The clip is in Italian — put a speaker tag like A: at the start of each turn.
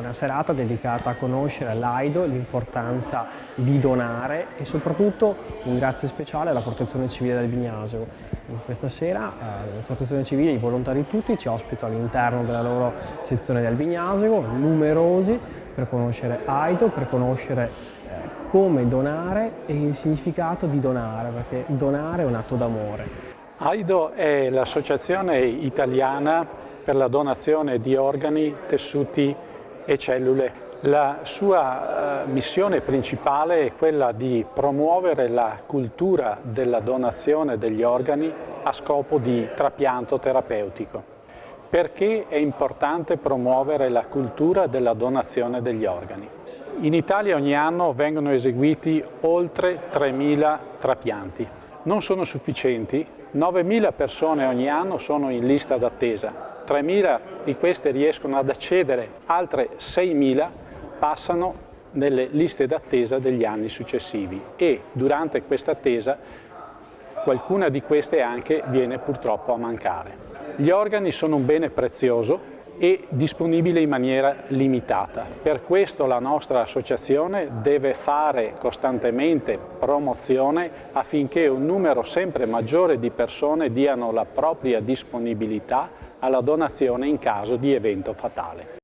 A: una serata dedicata a conoscere l'AIDO, l'importanza di donare e soprattutto un grazie speciale alla Protezione Civile del Bignasio. Questa sera la Protezione Civile, i volontari tutti, ci ospitano all'interno della loro sezione del Bignasio, numerosi, per conoscere AIDO, per conoscere come donare e il significato di donare, perché donare è un atto d'amore.
B: AIDO è l'associazione italiana per la donazione di organi, tessuti e cellule. La sua missione principale è quella di promuovere la cultura della donazione degli organi a scopo di trapianto terapeutico. Perché è importante promuovere la cultura della donazione degli organi? In Italia ogni anno vengono eseguiti oltre 3.000 trapianti. Non sono sufficienti, 9.000 persone ogni anno sono in lista d'attesa, 3.000 di queste riescono ad accedere, altre 6.000 passano nelle liste d'attesa degli anni successivi e durante questa attesa qualcuna di queste anche viene purtroppo a mancare. Gli organi sono un bene prezioso e disponibile in maniera limitata. Per questo la nostra associazione deve fare costantemente promozione affinché un numero sempre maggiore di persone diano la propria disponibilità alla donazione in caso di evento fatale.